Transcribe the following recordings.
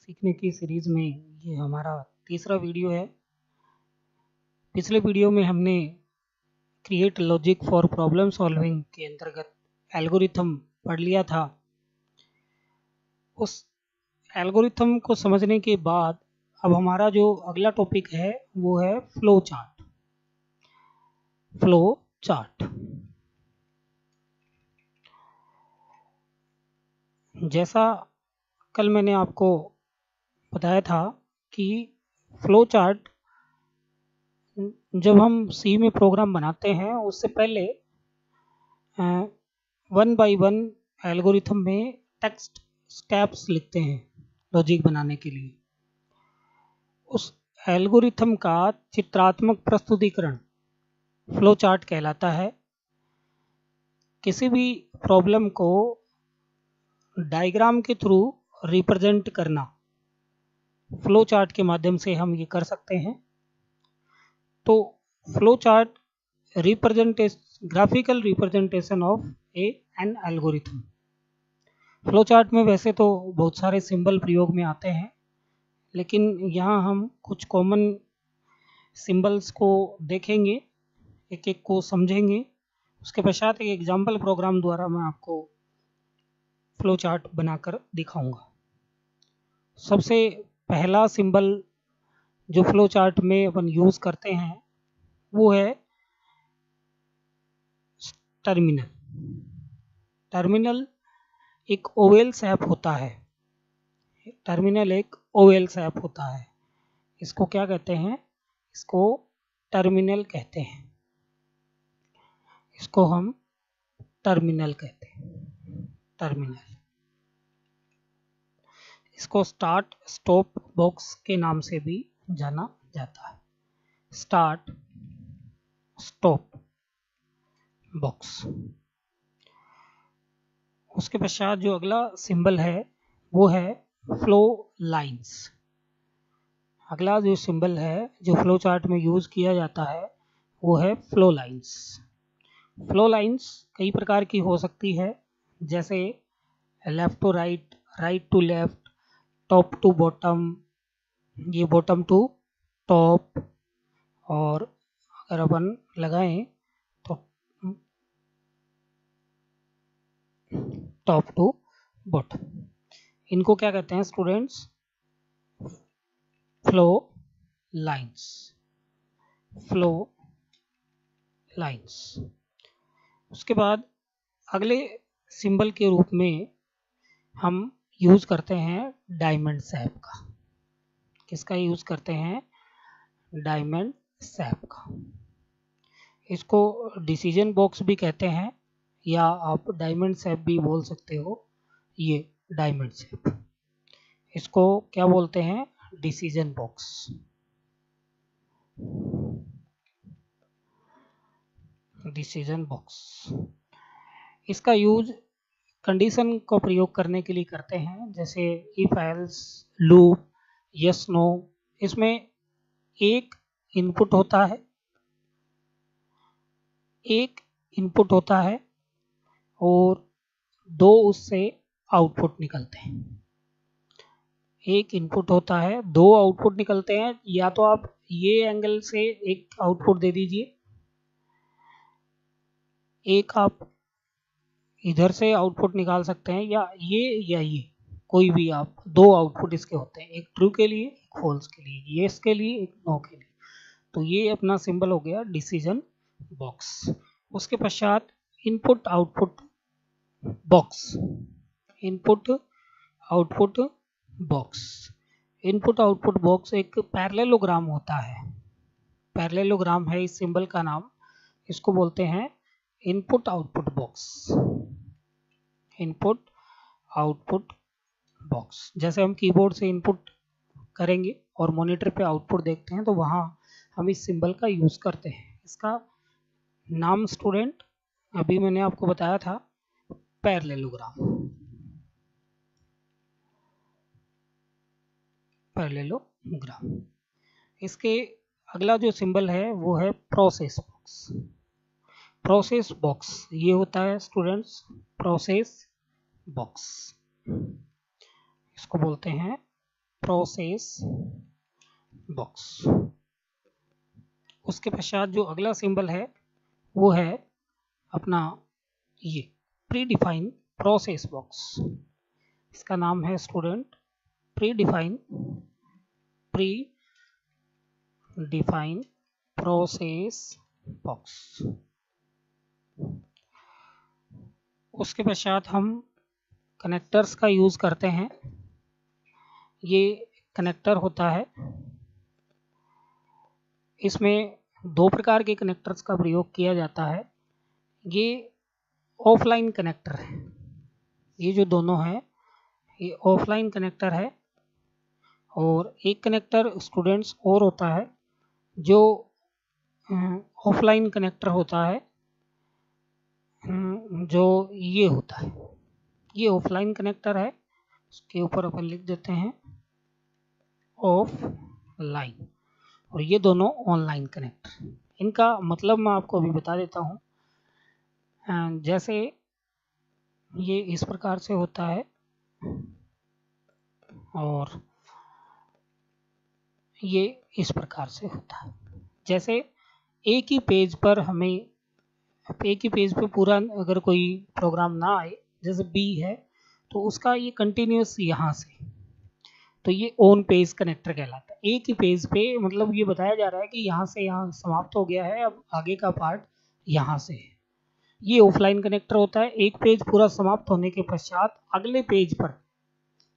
सीखने की सीरीज़ में ये हमारा तीसरा वीडियो है। पिछले वीडियो में हमने create logic for problem solving के अंतर्गत एल्गोरिथम पढ़ लिया था। उस एल्गोरिथम को समझने के बाद अब हमारा जो अगला टॉपिक है वो है फ्लो चार्ट। फ्लो चार्ट जैसा कल मैंने आपको बताया था कि फ्लो चार्ट जब हम सी में प्रोग्राम बनाते हैं उससे पहले वन बाय वन एल्गोरिथम में टेक्स्ट स्टेप्स लिखते हैं लॉजिक बनाने के लिए। उस एल्गोरिथम का चित्रात्मक प्रस्तुतिकरण फ्लो चार्ट कहलाता है। किसी भी प्रॉब्लम को डायग्राम के थ्रू रिप्रेजेंट करना फ्लो चार्ट के माध्यम से हम ये कर सकते हैं। तो flow chart graphical representation of an algorithm. Flow chart में वैसे तो बहुत सारे सिंबल प्रयोग में आते हैं, लेकिन यहाँ हम कुछ कॉमन सिंबल्स को देखेंगे, एक एक को समझेंगे। उसके पश्चात एक एग्जाम्पल प्रोग्राम द्वारा मैं आपको फ्लो चार्ट बनाकर दिखाऊंगा। सबसे पहला सिंबल जो फ्लो चार्ट में अपन यूज़ करते हैं वो है टर्मिनल। टर्मिनल एक ओवल शेप होता है। टर्मिनल एक ओवल शेप होता है। इसको क्या कहते हैं? इसको टर्मिनल कहते हैं। इसको हम टर्मिनल कहते हैं। टर्मिनल। इसको स्टार्ट स्टॉप बॉक्स के नाम से भी जाना जाता है। Start stop box. उसके पश्चात जो अगला सिंबल है वो है फ्लो लाइंस। अगला जो सिंबल है जो फ्लो चार्ट में यूज़ किया जाता है वो है फ्लो लाइंस। फ्लो लाइंस कई प्रकार की हो सकती है, जैसे left to right, right to left, top to bottom, ये बॉटम टू टॉप, और अगर अपन लगाएं तो टॉप टू बॉटम। इनको क्या कहते हैं students? Flow lines. Flow lines. उसके बाद अगले सिंबल के रूप में हम यूज़ करते हैं डायमंड शेप का। किसका यूज़ करते हैं? डायमंड शेप का। इसको डिसीजन बॉक्स भी कहते हैं, या आप डायमंड शेप भी बोल सकते हो। ये डायमंड शेप, इसको क्या बोलते हैं? Decision box. Decision box. इसका यूज कंडीशन को प्रयोग करने के लिए करते हैं, जैसे if else, loop, yes no. इसमें एक इनपुट होता है, और दो उससे आउटपुट निकलते हैं। एक इनपुट होता है, दो आउटपुट निकलते हैं। या तो आप ये एंगल से एक आउटपुट दे दीजिए, एक आप इधर से आउटपुट निकाल सकते हैं, या ये कोई भी आप दो आउटपुट इसके होते हैं, एक ट्रू के लिए, एक फॉल्स के लिए, येस के लिए, एक नो के लिए। तो ये अपना सिंबल हो गया डिसीजन बॉक्स। उसके पश्चात input output box. Input output box. Input output box एक पैरेललोग्राम होता है। पैरेललोग्राम है इस सिंबल का नाम। इसको बोलते हैं input output box. Input output box. जैसे हम कीबोर्ड से इनपुट करेंगे और मॉनिटर पे आउटपुट देखते हैं, तो वहाँ हम इस सिंबल का यूज़ करते हैं। इसका नाम स्टूडेंट अभी मैंने आपको बताया था, पैरेललोग्राम। पैरेललोग्राम। इसके अगला जो सिंबल है वो है प्रोसेस बॉक्स। प्रोसेस बॉक्स ये होता है स्टूडेंट्स प्रोसेस बॉक्स। इसको बोलते हैं प्रोसेस बॉक्स। उसके पश्चात जो अगला सिंबल है वो है अपना ये प्री डिफाइन प्रोसेस बॉक्स। इसका नाम है student pre define process box. उसके पश्चात हम कनेक्टर्स का यूज करते हैं। ये कनेक्टर होता है, इसमें दो प्रकार के कनेक्टर्स का प्रयोग किया जाता है। ये ऑफलाइन कनेक्टर है, ये जो दोनों है ये ऑफलाइन कनेक्टर है। और एक कनेक्टर स्टूडेंट्स और होता है जो ऑफलाइन कनेक्टर होता है, जो ये होता है, ये ऑफलाइन कनेक्टर है। उसके ऊपर अपन लिख देते हैं ऑफलाइन। और ये दोनों ऑनलाइन कनेक्टर। इनका मतलब मैं आपको अभी बता देता हूँ। जैसे ये इस प्रकार से होता है और ये इस प्रकार से होता है। जैसे एक ही पेज पर हमें एक ही पेज पे पूरा अगर कोई प्रोग्राम ना आए, जैसे बी है तो उसका ये कंटिन्यूस यहाँ से, तो ये ऑन पेज कनेक्टर कहलाता है। एक ही पेज पे मतलब ये बताया जा रहा है कि यहाँ से यहाँ समाप्त हो गया है, अब आगे का पार्ट यहाँ से है। ये ऑफलाइन कनेक्टर होता है। एक पेज पूरा समाप्त होने के पश्चात अगले पेज पर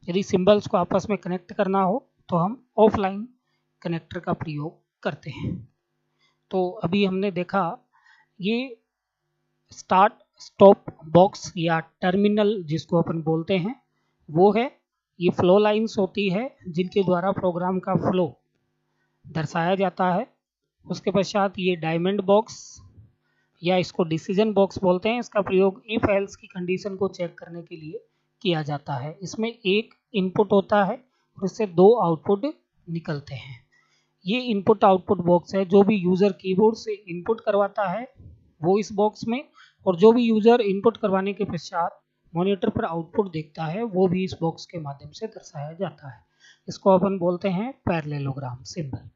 यदि सिंबल्स को आपस में कनेक्ट करना हो तो हम ऑफलाइन कनेक्टर का प्रयोग करते हैं। तो अभी हमने देखा ये स्टार्ट स्टॉप बॉक्स या टर्मिनल जिसको अपन बोलते हैं वो है। ये फ्लो लाइंस होती है जिनके द्वारा प्रोग्राम का फ्लो दर्शाया जाता है। उसके पश्चात ये डायमंड बॉक्स या इसको डिसीजन बॉक्स बोलते हैं। इसका प्रयोग इफ एल्स की कंडीशन को चेक करने के लिए किया जाता है। इसमें एक इनपुट होता है और इससे दो आउटपुट निकलते हैं। ये इनपुट आउटपुट बॉक्स है। जो भी यूज़र कीबोर्ड से इनपुट करवाता है वो इस बॉक्स में, और जो भी यूज़र इनपुट करवाने के पश्चात मॉनिटर पर आउटपुट देखता है वो भी इस बॉक्स के माध्यम से दर्शाया जाता है। इसको अपन बोलते हैं पैरेललोग्राम सिंबल।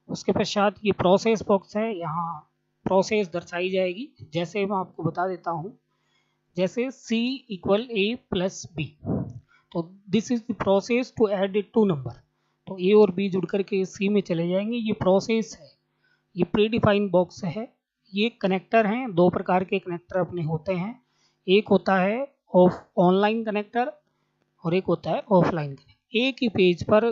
उसके पश्चात ये प्रोसेस बॉक्स है, यहाँ प्रोसेस दर्शाई जाएगी। जैसे मैं आपको बता देता हूँ, जैसे C = A + B, तो this is the process to add 2 number. तो A और B जुड़ करके C में चले जाएंगे। ये प्रोसेस है, ये प्री डिफाइन बॉक्स है। ये कनेक्टर हैं, दो प्रकार के कनेक्टर अपने होते हैं। एक होता है ऑनलाइन कनेक्टर और एक होता है ऑफलाइन कनेक्टर। एक ही पेज पर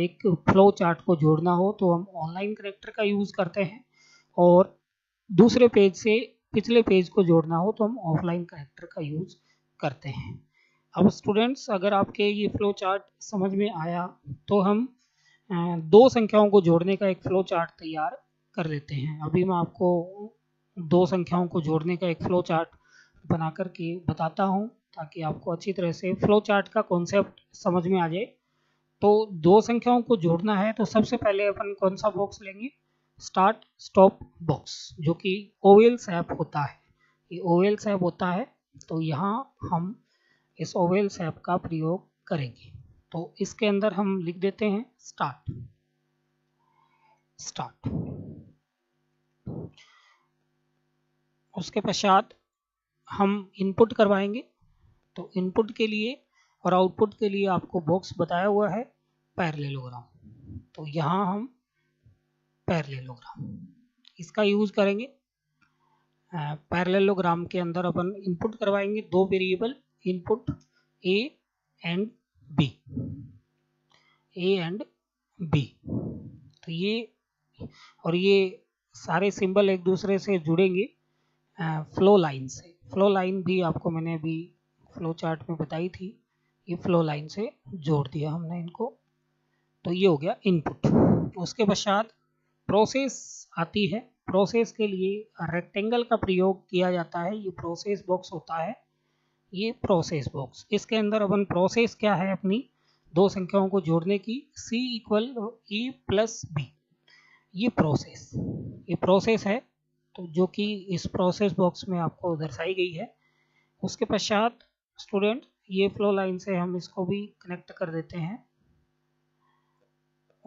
एक फ्लो चार्ट को जोड़ना हो तो हम ऑनलाइन कनेक्टर का यूज़ करते हैं, और दूसरे पेज से पिछले पेज को जोड़ना हो तो हम ऑफलाइन कनेक्टर का यूज़ करते हैं। अब स्टूडेंट्स, अगर आपके ये फ्लो चार्ट समझ में आया तो हम दो संख्याओं को जोड़ने का एक फ्लो चार्ट तैयार कर लेते हैं। अभी मैं आपको दो संख्याओं को जोड़ने का एक फ्लो चार्ट बना कर के बताता हूं ताकि आपको अच्छी तरह से फ्लो चार्ट का कॉन्सेप्ट समझ में आ जाए। तो दो संख्याओं को जोड़ना है तो सबसे पहले अपन कौन सा बॉक्स लेंगे? स्टार्ट स्टॉप बॉक्स, जो कि ओवल शेप होता है। ये ओवल शेप होता है, तो यहाँ हम इस ओवल शेप का प्रयोग करेंगे। तो इसके अंदर हम लिख देते हैं स्टार्ट। उसके पश्चात हम इनपुट करवाएंगे। तो इनपुट के लिए और आउटपुट के लिए आपको बॉक्स बताया हुआ है पैरेललोग्राम। तो यहाँ हम पैरेललोग्राम इसका यूज करेंगे। पैरेललोग्राम के अंदर अपन इनपुट करवाएंगे दो variable input A and B, तो ये और ये सारे सिंबल एक दूसरे से जुड़ेंगे फ्लो लाइन से। फ्लो लाइन भी आपको मैंने अभी फ्लो चार्ट में बताई थी, ये फ्लो लाइन से जोड़ दिया हमने इनको। तो ये हो गया इनपुट। उसके पश्चात प्रोसेस आती है। प्रोसेस के लिए रेक्टेंगल का प्रयोग किया जाता है। ये प्रोसेस बॉक्स होता है, ये प्रोसेस बॉक्स। इसके अंदर अपन प्रोसेस क्या है अपनी दो संख्याओं को जोड़ने की, C = A + B, ये प्रोसेस है, तो जो कि इस प्रोसेस बॉक्स में आपको दर्शाई गई है। उसके पश्चात स्टूडेंट ये फ्लो लाइन से हम इसको भी कनेक्ट कर देते हैं।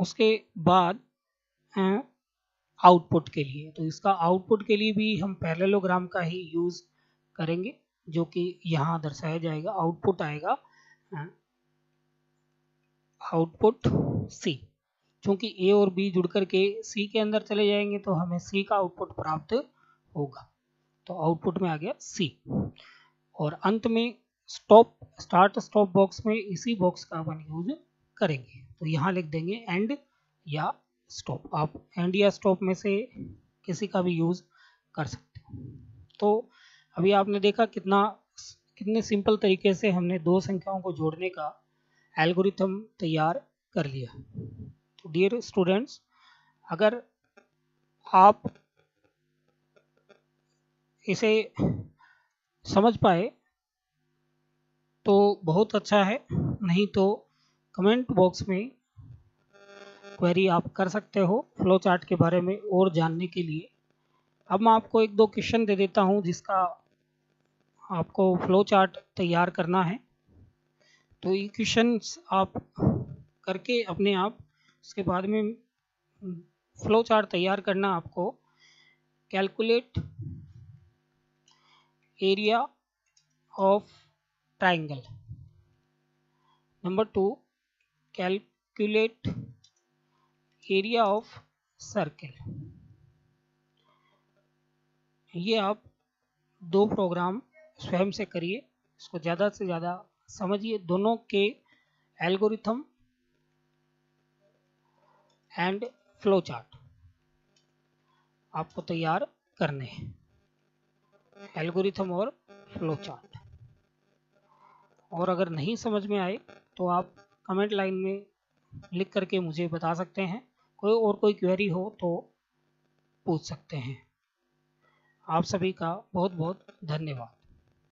उसके बाद आउटपुट के लिए, तो इसका आउटपुट के लिए भी हम पैरेललोग्राम का ही यूज करेंगे, जो कि यहाँ दर्शाया जाएगा। आउटपुट आएगा आउटपुट सी। चूंकि ए और बी जुड़ करके सी के अंदर चले जाएंगे तो हमें सी का आउटपुट प्राप्त होगा, तो आउटपुट में आ गया सी। और अंत में स्टार्ट स्टॉप बॉक्स में इसी बॉक्स का अपन यूज करेंगे, तो यहाँ लिख देंगे एंड या स्टॉप। आप एंड या स्टॉप में से किसी का भी यूज कर सकते हैं। तो अभी आपने देखा कितने सिंपल तरीके से हमने दो संख्याओं को जोड़ने का एल्गोरिथम तैयार कर लिया। तो डियर स्टूडेंट्स, अगर आप इसे समझ पाए तो बहुत अच्छा है, नहीं तो कमेंट बॉक्स में क्वेरी आप कर सकते हो फ्लो चार्ट के बारे में और जानने के लिए। अब मैं आपको एक दो क्वेश्चन दे देता हूं जिसका आपको फ्लो चार्ट तैयार करना है। तो ये क्वेश्चंस आप करके अपने आप उसके बाद में फ्लो चार्ट तैयार करना आपको। Calculate area of triangle. Number 2, calculate area of circle. ये आप दो प्रोग्राम स्वयं से करिए, इसको ज़्यादा से ज़्यादा समझिए। दोनों के एल्गोरिथम एंड फ्लो चार्ट आपको तैयार करने हैं, एल्गोरिथम और फ्लो चार्ट। और अगर नहीं समझ में आए तो आप कमेंट लाइन में लिख करके मुझे बता सकते हैं। कोई क्वेरी हो तो पूछ सकते हैं। आप सभी का बहुत बहुत धन्यवाद।